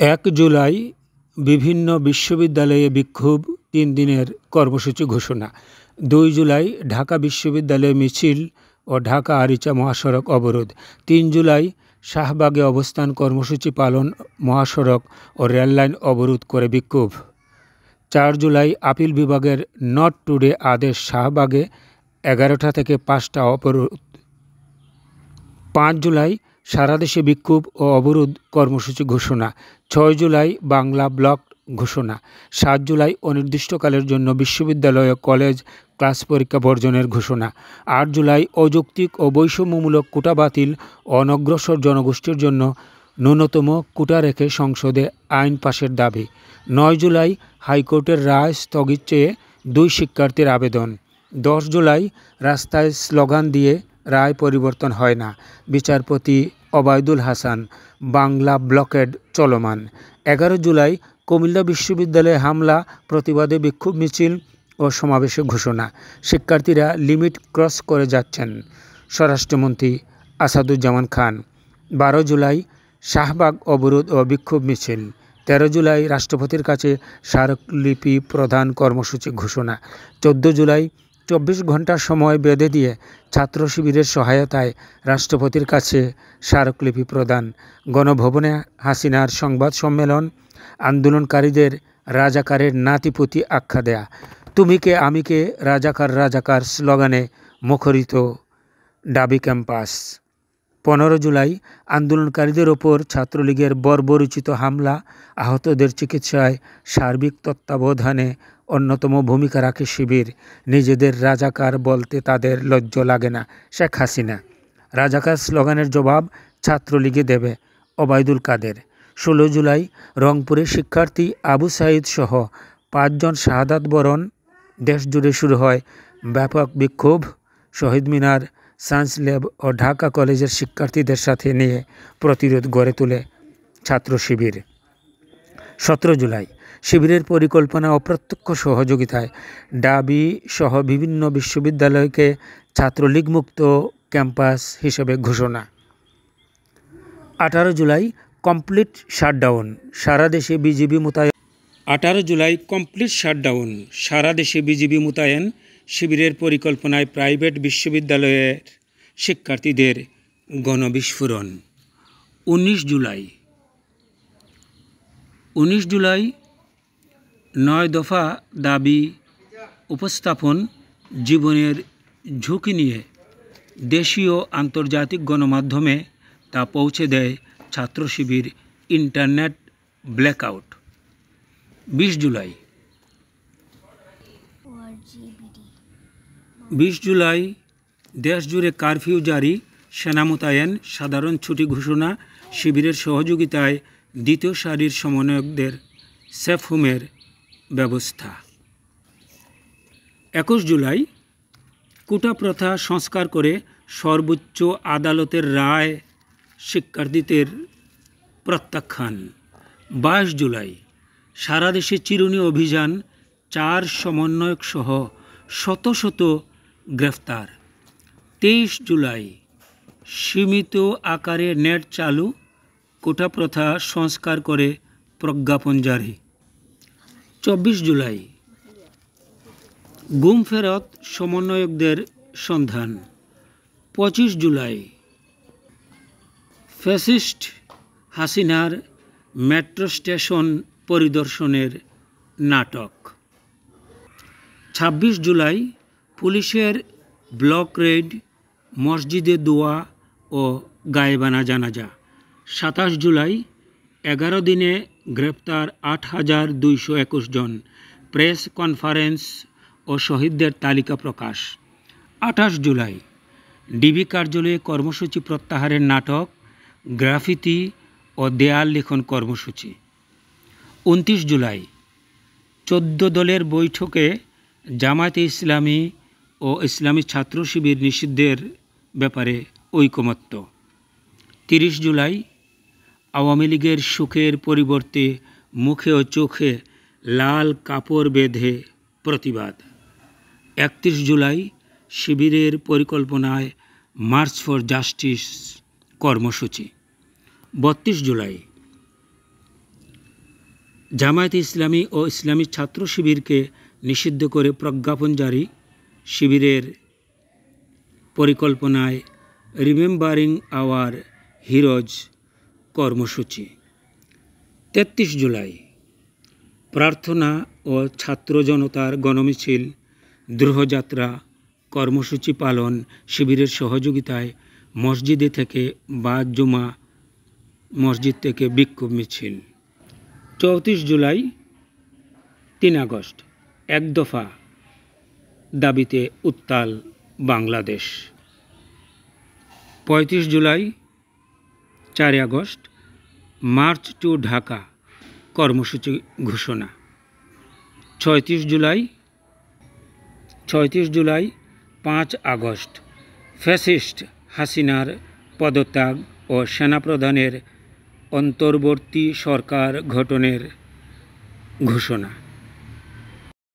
1 জুলাই বিভিন্ন বিশ্ববিদ্যালয়ে বিক্ষোভ 3 দিনের কর্মসূচি ঘোষণা। 2 জুলাই ঢাকা বিশ্ববিদ্যালয়ে মিছিল ও ঢাকা আরিচা মহাসড়ক অবরোধ। 3 জুলাই শাহবাগে অবস্থান কর্মসূচি পালন, মহাসড়ক ও রেললাইন অবরোধ করে বিক্ষোভ। 4 জুলাই আপিল বিভাগের নট টুডে আদেশ, শাহবাগে 11টা থেকে 5টা অবরোধ। 5 জুলাই সারা দেশে বিক্ষোভ ও অবরোধ কর্মসূচি ঘোষণা। 6 জুলাই বাংলা ব্লক ঘোষণা। 7 জুলাই অনির্দিষ্টকালের জন্য বিশ্ববিদ্যালয় ও কলেজ ক্লাস পরীক্ষা বর্জনের ঘোষণা। 8 জুলাই অযৌক্তিক ও বৈষম্যমূলক কোটা বাতিল ও অনগ্রসর জনগোষ্ঠীর জন্য ন্যূনতম কোটা রেখে সংসদে আইন পাশের দাবি। 9 জুলাই হাইকোর্টের রায় স্থগিত চেয়ে 2 শিক্ষার্থীর আবেদন। 10 জুলাই রাস্তায় স্লোগান দিয়ে রায় পরিবর্তন হয় না, বিচারপতি ওবায়দুল হাসান, বাংলা ব্লকেড চলমান। 11 জুলাই কুমিল্লা বিশ্ববিদ্যালয়ে হামলা প্রতিবাদে বিক্ষোভ মিছিল ও সমাবেশে ঘোষণা। শিক্ষার্থীরা লিমিট ক্রস করে যাচ্ছেন, স্বরাষ্ট্রমন্ত্রী আসাদুজ্জামান খান। 12 জুলাই শাহবাগ অবরোধ ও বিক্ষোভ মিছিল। 13 জুলাই রাষ্ট্রপতির কাছে স্মারকলিপি প্রদান কর্মসূচি ঘোষণা। 14 জুলাই 24 ঘন্টা সময় বেঁধে দিয়ে ছাত্র শিবিরের সহায়তায় রাষ্ট্রপতির কাছে স্মারকলিপি প্রদান। গণভবনে হাসিনার সংবাদ সম্মেলন, আন্দোলনকারীদের রাজাকারের নাতিপুতি আখ্যা দেয়া। তুমি কে আমি কে, রাজাকার রাজাকার স্লোগানে মুখরিত ডাবি ক্যাম্পাস। 15 জুলাই আন্দোলনকারীদের ওপর ছাত্রলীগের বর্বরোচিত হামলা, আহতদের চিকিৎসায় সার্বিক তত্ত্বাবধানে অন্যতম ভূমিকা রাখে শিবির। নিজেদের রাজাকার বলতে তাদের লজ্জ লাগে না, শেখ হাসিনা। রাজাকার স্লোগানের জবাব ছাত্রলীগে দেবে ওবায়দুল কাদের। 16 জুলাই রংপুরে শিক্ষার্থী আবু সাঈদ সহ 5 জন শাহাদাত বরণ। দেশজুড়ে শুরু হয় ব্যাপক বিক্ষোভ। শহীদ মিনার, সায়েন্স ল্যাব ও ঢাকা কলেজের শিক্ষার্থীদের সাথে নিয়ে প্রতিরোধ গড়ে তোলে ছাত্র শিবির। 17 জুলাই শিবিরের পরিকল্পনা ও প্রত্যক্ষ সহযোগিতায় ডাবি সহ বিভিন্ন বিশ্ববিদ্যালয়কে ছাত্রলীগ মুক্ত ক্যাম্পাস হিসেবে ঘোষণা। 18 জুলাই কমপ্লিট শাটডাউন, সারা দেশে বিজিবি মোতায়েন। 18 জুলাই কমপ্লিট শাটডাউন, সারা দেশে বিজিবি মোতায়েন। শিবিরের পরিকল্পনায় প্রাইভেট বিশ্ববিদ্যালয়ের শিক্ষার্থীদের গণবিস্ফোরণ। 19 জুলাই 9 দফা দাবি উপস্থাপন, জীবনের ঝুঁকি নিয়ে দেশীয় আন্তর্জাতিক গণমাধ্যমে তা পৌঁছে দেয় ছাত্র শিবির। Internet blackout. 20 জুলাই দেশজুড়ে কারফিউ জারি, সেনা মোতায়েন, সাধারণ ছুটি ঘোষণা। শিবিরের সহযোগিতায় দ্বিতীয় সারির সমন্বয়কদের সেফ হোমের ব্যবস্থা। 21 জুলাই কোটা প্রথা সংস্কার করে সর্বোচ্চ আদালতের রায় শিক্ষার্থীদের প্রত্যাখ্যান। 22 জুলাই সারা দেশে চিরুনি অভিযান, 4 সমন্বয়ক সহ শত শত গ্রেফতার। 23 জুলাই সীমিত আকারে নেট চালু, কোটা প্রথা সংস্কার করে প্রজ্ঞাপন জারি। 24 জুলাই গুম ফেরত সমন্বয়কদের সন্ধান। 25 জুলাই ফ্যাসিস্ট হাসিনার মেট্রো স্টেশন পরিদর্শনের নাটক। 26 জুলাই পুলিশের ব্লক রেড, মসজিদে দোয়া ও গায়েবানা জানাজা। 27 জুলাই 11 দিনে গ্রেপ্তার 8,221 জন, প্রেস কনফারেন্স ও শহীদদের তালিকা প্রকাশ। 28 জুলাই ডিবি কার্যালয়ে কর্মসূচি প্রত্যাহারের নাটক, গ্রাফিতি ও দেয়াল লিখন কর্মসূচি। 29 জুলাই 14 দলের বৈঠকে জামায়াতে ইসলামী ও ইসলামী ছাত্র শিবির নিষিদ্ধের ব্যাপারে ঐকমত্য। 30 জুলাই আওয়ামী লীগের সুখের পরিবর্তে মুখে ও চোখে লাল কাপড় বেঁধে প্রতিবাদ। 31 জুলাই শিবিরের পরিকল্পনায় মার্চ ফর জাস্টিস কর্মসূচি। 32 জুলাই জামায়াতে ইসলামী ও ইসলামী ছাত্র শিবিরকে নিষিদ্ধ করে প্রজ্ঞাপন জারি। শিবিরের পরিকল্পনায় রিমেম্বারিং আওয়ার হিরোজ কর্মসূচি। ৩৩ জুলাই প্রার্থনা ও ছাত্র জনতার গণমিছিল, দ্রোহযাত্রা কর্মসূচি পালন। শিবিরের সহযোগিতায় মসজিদে থেকে বাদ জুমা মসজিদ থেকে বিক্ষোভ মিছিল। ৩৪ জুলাই ৩ আগস্ট এক দফা দাবিতে উত্তাল বাংলাদেশ। ৩৫ জুলাই ৪ আগস্ট মার্চ টু ঢাকা কর্মসূচি ঘোষণা। ৩৬ জুলাই ৫ আগস্ট ফ্যাসিস্ট হাসিনার পদত্যাগ ও সেনাপ্রধানের অন্তর্বর্তী সরকার গঠনের ঘোষণা।